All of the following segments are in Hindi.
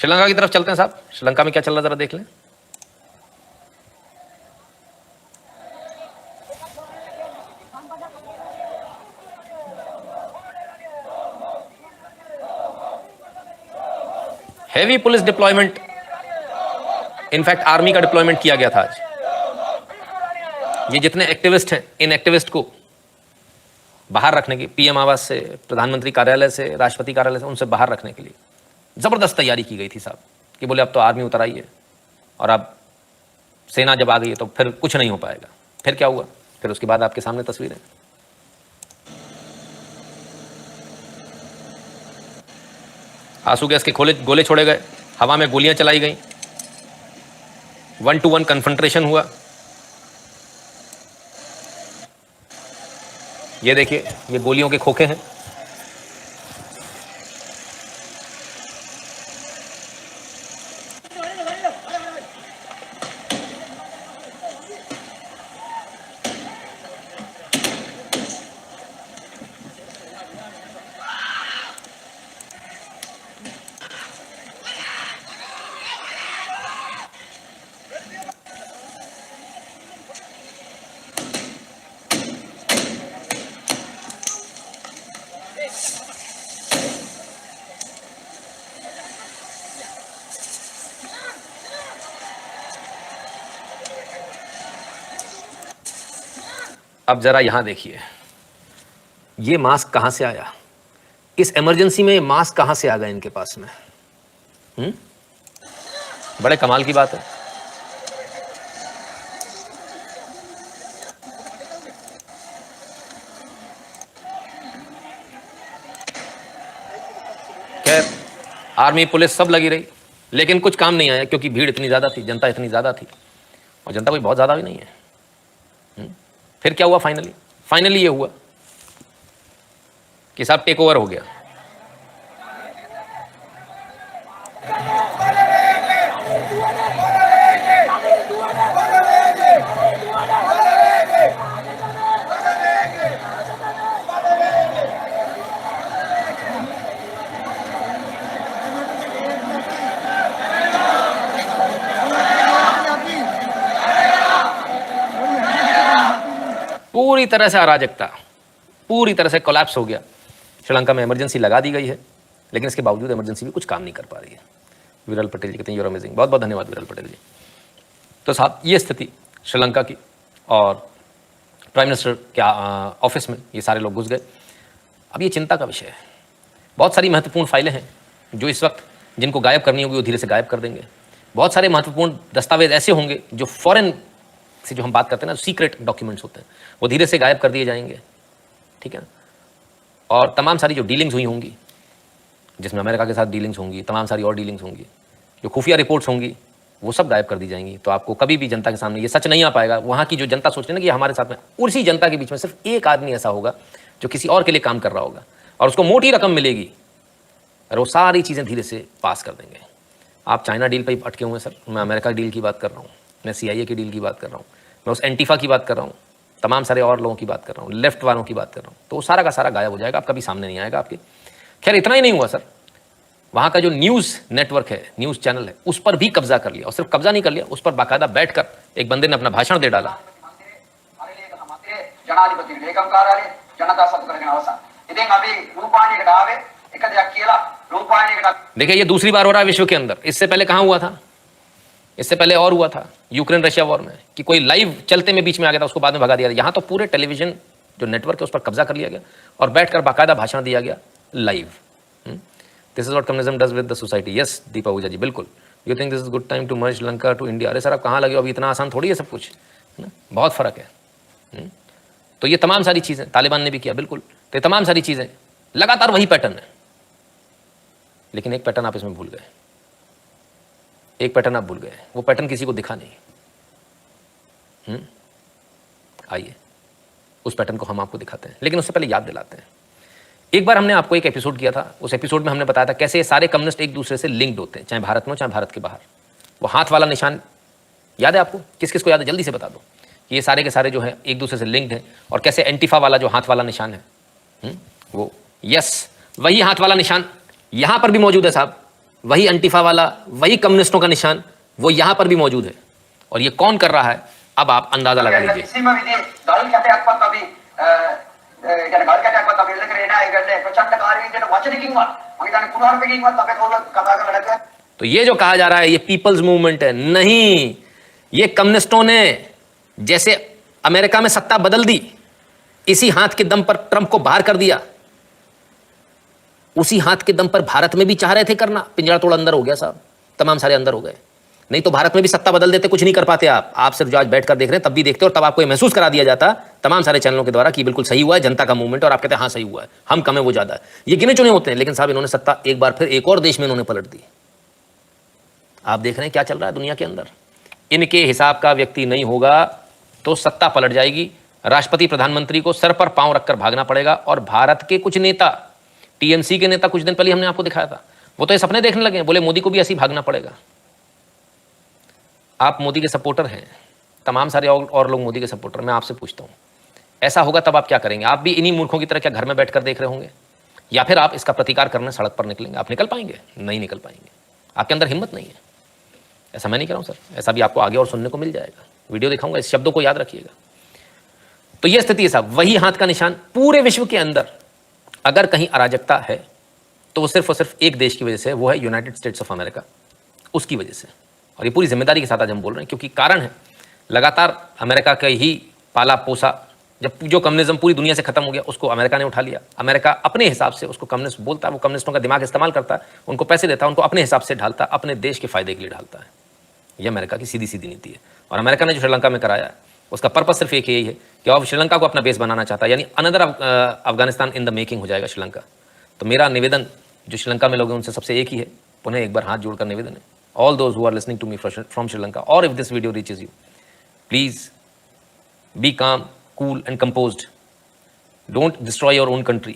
श्रीलंका की तरफ चलते हैं साहब। श्रीलंका में क्या चल रहा है जरा देख लें। Heavy police deployment, in fact army का डिप्लॉयमेंट किया गया था आज। ये जितने एक्टिविस्ट हैं, इन एक्टिविस्ट को बाहर रखने की, पीएम आवास से, प्रधानमंत्री कार्यालय से, राष्ट्रपति कार्यालय से, उनसे बाहर रखने के लिए जबरदस्त तैयारी की गई थी साहब, कि बोले अब तो आर्मी उतर आई है और अब सेना जब आ गई है तो फिर कुछ नहीं हो पाएगा। फिर क्या हुआ? फिर उसके बाद आपके सामने तस्वीरें। आंसू गैस के गोले छोड़े गए, हवा में गोलियां चलाई गई, 1-to-1 कन्फ्रंटेशन हुआ। ये देखिए, ये गोलियों के खोखे हैं। अब जरा यहां देखिए, ये मास्क कहां से आया? इस इमरजेंसी में ये मास्क कहां से आ गए इनके पास में? बड़े कमाल की बात है। खैर, आर्मी पुलिस सब लगी रही, लेकिन कुछ काम नहीं आया, क्योंकि भीड़ इतनी ज्यादा थी, जनता इतनी ज्यादा थी, और जनता कोई बहुत ज्यादा भी नहीं है। फिर क्या हुआ? फाइनली ये हुआ कि साहब टेक ओवर हो गया। पूरी तरह से अराजकता, पूरी तरह से कोलैप्स हो गया। श्रीलंका में इमरजेंसी लगा दी गई है, लेकिन इसके बावजूद इमरजेंसी भी कुछ काम नहीं कर पा रही है। विरल पटेल जी कहते हैं यूर अमेजिंग, बहुत बहुत धन्यवाद विरल पटेल जी। तो साहब, ये स्थिति श्रीलंका की, और प्राइम मिनिस्टर के ऑफिस में ये सारे लोग घुस गए। अब ये चिंता का विषय है। बहुत सारी महत्वपूर्ण फाइलें हैं जो इस वक्त जिनको गायब करनी होगी वो धीरे से गायब कर देंगे। बहुत सारे महत्वपूर्ण दस्तावेज ऐसे होंगे जो फॉरेन से, जो हम बात करते हैं ना, सीक्रेट डॉक्यूमेंट्स होते हैं, वो धीरे से गायब कर दिए जाएंगे। ठीक है ना? और तमाम सारी जो डीलिंग्स हुई होंगी, जिसमें अमेरिका के साथ डीलिंग्स होंगी, तमाम सारी और डीलिंग्स होंगी, जो खुफिया रिपोर्ट्स होंगी, वो सब गायब कर दी जाएंगी। तो आपको कभी भी जनता के सामने ये सच नहीं आ पाएगा। वहाँ की जो जनता सोचती है ना कि हमारे साथ में, उसी जनता के बीच में सिर्फ एक आदमी ऐसा होगा जो किसी और के लिए काम कर रहा होगा, और उसको मोटी रकम मिलेगी, और वो सारी चीज़ें धीरे से पास कर देंगे। आप चाइना डील पर अटके हुए हैं सर, मैं अमेरिका डील की बात कर रहा हूँ, मैं CIA की डील की बात कर रहा हूँ, मैं उस एंटीफा की बात कर रहा हूँ, तमाम सारे और लोगों की बात कर रहा हूँ, लेफ्ट वालों की बात कर रहा हूँ। तो वो सारा का सारा गायब हो जाएगा, आप कभी सामने नहीं आएगा आपके। खैर, इतना ही नहीं हुआ सर, वहाँ का जो न्यूज़ नेटवर्क है, न्यूज़ चैनल है, उस पर भी कब्जा कर लिया। और सिर्फ कब्जा नहीं कर लिया, उस पर बाकायदा बैठकर एक बंदे ने अपना भाषण दे डाला। देखिए, ये दूसरी बार हो रहा है विश्व के अंदर। इससे पहले कहाँ हुआ था? इससे पहले और हुआ था यूक्रेन रशिया वॉर में, कि कोई लाइव चलते में बीच में आ गया था, उसको बाद में भगा दिया। यहाँ तो पूरे टेलीविजन जो नेटवर्क है उस पर कब्जा कर लिया गया और बैठकर बाकायदा भाषण दिया गया live. This is what communism does with the society. Yes Deepa Ahuja ji, बिल्कुल। You think this is good time to merge Sri Lanka to India? अरे सर, आप कहाँ लगे? अभी इतना आसान थोड़ी है सब कुछ, है ना? बहुत फर्क है। तो ये तमाम सारी चीज़ें तालिबान ने भी किया, बिल्कुल। तो ये तमाम सारी चीज़ें लगातार वही पैटर्न है, लेकिन एक पैटर्न आप इसमें भूल गए। एक पैटर्न आप भूल गए, वो पैटर्न किसी को दिखा नहीं। आइए उस पैटर्न को हम आपको दिखाते हैं, लेकिन उससे पहले याद दिलाते हैं। एक बार हमने आपको एक एपिसोड किया था, उस एपिसोड में हमने बताया था कैसे ये सारे कम्युनिस्ट एक दूसरे से लिंक्ड होते हैं, चाहे भारत में हो चाहे भारत के बाहर। वो हाथ वाला निशान याद है आपको? किस किस को याद है? जल्दी से बता दो कि ये सारे के सारे जो है एक दूसरे से लिंक्ड हैं, और कैसे एंटीफा वाला जो हाथ वाला निशान है, वो यस वही हाथ वाला निशान यहां पर भी मौजूद है साहब। वही अंटिफा वाला, वही कम्युनिस्टों का निशान, वो यहां पर भी मौजूद है। और ये कौन कर रहा है, अब आप अंदाजा लगा लीजिए। तो ये जो कहा जा रहा है ये पीपल्स मूवमेंट है, नहीं, ये कम्युनिस्टों ने जैसे अमेरिका में सत्ता बदल दी, इसी हाथ के दम पर ट्रंप को बाहर कर दिया, उसी हाथ के दम पर भारत में भी चाह रहे थे करना। पिंजरा तोड़ अंदर हो गया साहब, तमाम सारे अंदर हो गए। नहीं तो भारत में भी सत्ता बदल देते, कुछ नहीं कर पाते आप सिर्फ जो आज बैठकर देख रहे हैं तब भी देखते, और तब आपको ये महसूस करा दिया जाता तमाम सारे चैनलों के द्वारा कि बिल्कुल सही हुआ है जनता का मूवमेंट, और आप कहते हैं हाँ सही हुआ है, हम कम है वो ज्यादा है। ये गिने चुने होते हैं, लेकिन साहब इन्होंने सत्ता एक बार फिर एक और देश में इन्होंने पलट दी। आप देख रहे हैं क्या चल रहा है दुनिया के अंदर। इनके हिसाब का व्यक्ति नहीं होगा तो सत्ता पलट जाएगी, राष्ट्रपति प्रधानमंत्री को सर पर पांव रखकर भागना पड़ेगा। और भारत के कुछ नेता, टीएमसी के नेता, कुछ दिन पहले हमने आपको दिखाया था, वो तो ये सपने देखने लगे, बोले मोदी को भी ऐसे ही भागना पड़ेगा। आप मोदी के सपोर्टर हैं, तमाम सारे और लोग मोदी के सपोर्टर, मैं आपसे पूछता हूं ऐसा होगा तब आप क्या करेंगे? आप भी इन्हीं मूर्खों की तरह क्या घर में बैठकर देख रहे होंगे, या फिर आप इसका प्रतिकार करने सड़क पर निकलेंगे? आप निकल पाएंगे? नहीं निकल पाएंगे, आपके अंदर हिम्मत नहीं है। ऐसा मैं नहीं कह रहा हूं सर, ऐसा भी आपको आगे और सुनने को मिल जाएगा, वीडियो दिखाऊंगा, इस शब्दों को याद रखिएगा। तो यह स्थिति है साहब, वही हाथ का निशान पूरे विश्व के अंदर। अगर कहीं अराजकता है तो वो सिर्फ और सिर्फ एक देश की वजह से, वो है यूनाइटेड स्टेट्स ऑफ अमेरिका, उसकी वजह से। और ये पूरी जिम्मेदारी के साथ आज हम बोल रहे हैं, क्योंकि कारण है लगातार अमेरिका का ही पाला पोसा, जब जो कम्युनिज्म पूरी दुनिया से खत्म हो गया उसको अमेरिका ने उठा लिया। अमेरिका अपने हिसाब से उसको कम्युनिस्ट बोलता है, वो कम्युनिस्टों का दिमाग इस्तेमाल करता है, उनको पैसे देता है, उनको अपने हिसाब से ढालता है, अपने देश के फायदे के लिए ढालता है। यह अमेरिका की सीधी सीधी नीति है। और अमेरिका ने जो श्रीलंका में कराया है उसका पर्पस सिर्फ एक यही है कि अब श्रीलंका को अपना बेस बनाना चाहता है, यानी another Afghanistan in the making हो जाएगा श्रीलंका। तो मेरा निवेदन जो श्रीलंका में लोग हैं उनसे सबसे एक ही है, पुनः एक बार हाथ जोड़कर निवेदन है, all those who are listening to me from Sri Lanka, or if this video reaches you, please be calm, cool and composed. Don't destroy your own country.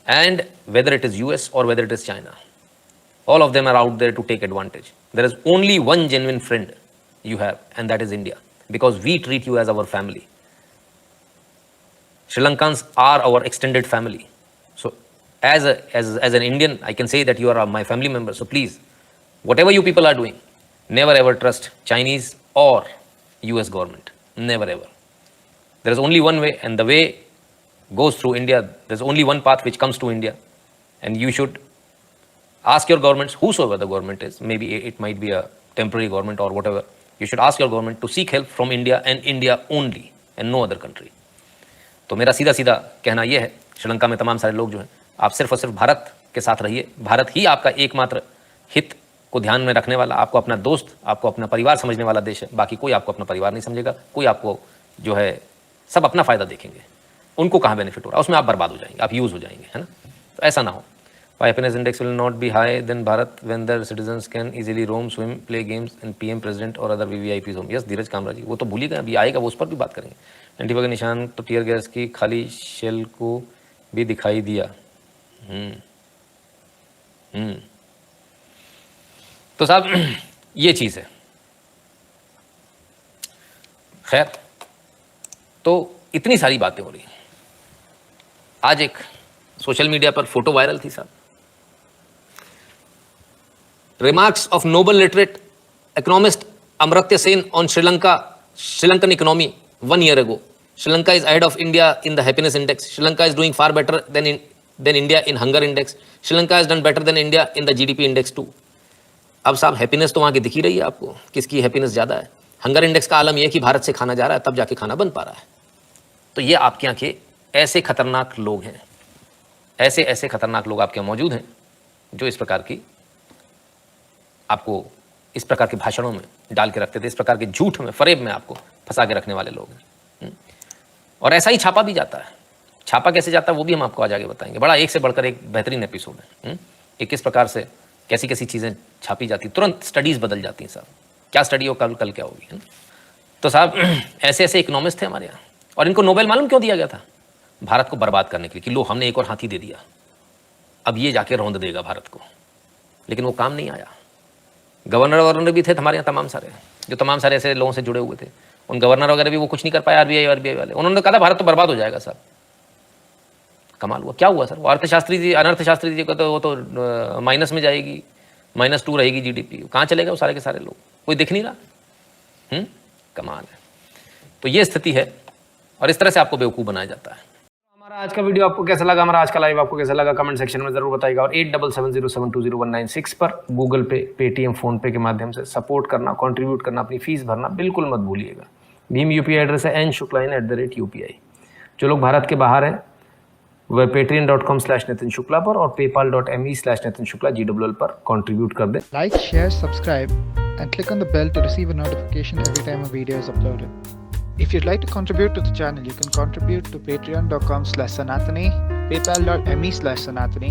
And whether it is US or whether it is China, all of them are out there to take advantage. There is only one genuine friend you have, and that is India, because we treat you as our family. Sri Lankans are our extended family. So as an Indian, I can say that you are my family member. So please, whatever you people are doing, never ever trust Chinese or US government. Never ever. There is only one way, and the way goes through India. There's only one path which comes to India, and you should ask your governments, whosoever the government is, maybe it might be a temporary government or whatever, you should ask your government to seek help from India and India only and no other country. तो मेरा सीधा सीधा कहना यह है, श्रीलंका में तमाम सारे लोग जो हैं, आप सिर्फ और सिर्फ भारत के साथ रहिए। भारत ही आपका एकमात्र हित को ध्यान में रखने वाला, आपको अपना दोस्त, आपको अपना परिवार समझने वाला देश है। बाकी कोई आपको अपना परिवार नहीं समझेगा, कोई आपको जो है सब अपना फायदा देखेंगे, उनको कहाँ बेनिफिट हो रहा है उसमें आप बर्बाद हो जाएंगे, आप यूज हो जाएंगे, है ना। तो ऐसा ना हो। Why happiness index will not be high than Bharat when their citizens can easily roam, swim, play games and PM president or other VVIPs home? Yes, धीरज कामरा जी, वो तो भूल ही गए, अभी आएगा वो, उस पर भी बात करेंगे। एंटीफा के निशान तो टीयर गैस की खाली शेल को भी दिखाई दिया। तो साहब ये चीज़ है। खैर, तो इतनी सारी बातें हो रही हैं। आज एक सोशल मीडिया पर फोटो वायरल थी साहब, remarks of Nobel literate economist Amartya Sen on Sri Lankan economy 1 year ago. Sri Lanka is ahead of India in the happiness index. Sri Lanka is doing far better than India in hunger index. Sri Lanka has done better than India in the GDP index too. अब साहब हैप्पीनेस तो वहाँ की दिख ही रही है आपको, किसकी हैप्पीनेस ज़्यादा है। हंगर इंडेक्स का आलम यह कि भारत से खाना जा रहा है तब जाके खाना बन पा रहा है। तो ये आपके यहाँ के ऐसे खतरनाक लोग हैं, ऐसे ऐसे खतरनाक लोग आपके मौजूद हैं जो इस प्रकार की आपको इस प्रकार के भाषणों में डाल के रखते थे, इस प्रकार के झूठ में, फरेब में आपको फंसा के रखने वाले लोग हैं। और ऐसा ही छापा भी जाता है। छापा कैसे जाता है वो भी हम आपको आज आगे बताएंगे। बड़ा एक से बढ़कर एक बेहतरीन एपिसोड है कि किस प्रकार से कैसी कैसी चीज़ें छापी जाती, तुरंत स्टडीज़ बदल जाती हैं साहब। क्या स्टडी हो, कल क्या होगी, है ना। तो साहब ऐसे ऐसे इकोनॉमिस्ट थे हमारे यहाँ, और इनको नोबेल मालूम क्यों दिया गया था? भारत को बर्बाद करने के लिए, कि लो हमने एक और हाथी दे दिया, अब ये जाके रौंद देगा भारत को। लेकिन वो काम नहीं आया। गवर्नर वगैरह भी थे हमारे यहाँ तमाम सारे, जो तमाम सारे ऐसे लोगों से जुड़े हुए थे, उन गवर्नर वगैरह भी वो कुछ नहीं कर पाए। आरबीआई वाले उन्होंने कहा था भारत तो बर्बाद हो जाएगा साहब। कमाल हुआ। क्या हुआ सर? वो अर्थशास्त्री जी, अनर्थशास्त्री जी को तो वो तो माइनस में जाएगी, -2 रहेगी जीडीपी, कहाँ चलेगा वो सारे के सारे लोग? कोई दिख नहीं रहा। कमाल है। तो ये स्थिति है और इस तरह से आपको बेवकूफ़ बनाया जाता है। हमारा आज का वीडियो आपको कैसा लगा, हमारा आज का लाइव आपको कैसा लगा, कमेंट सेक्शन में जरूर बताइएगा। और 8770720196 पर गूगल पे, पेटीएम, फोन पे के माध्यम से सपोर्ट करना, कंट्रीब्यूट करना, अपनी फीस भरना बिल्कुल मत भूलिएगा। भीम यूपीआई एड्रेस है n.shukla@UPI। जो लोग भारत के बाहर हैं वह patreon.com/नितिन शुक्ला पर और paypal.me/नितिन शुक्ला GWL पर कंट्रीब्यूट कर दें। Like, share, subscribe and click on the bell to receive a notification every time a video is uploaded. If you'd like to contribute to the channel, you can contribute to patreon.com/Sanatani, paypal.me/Sanatani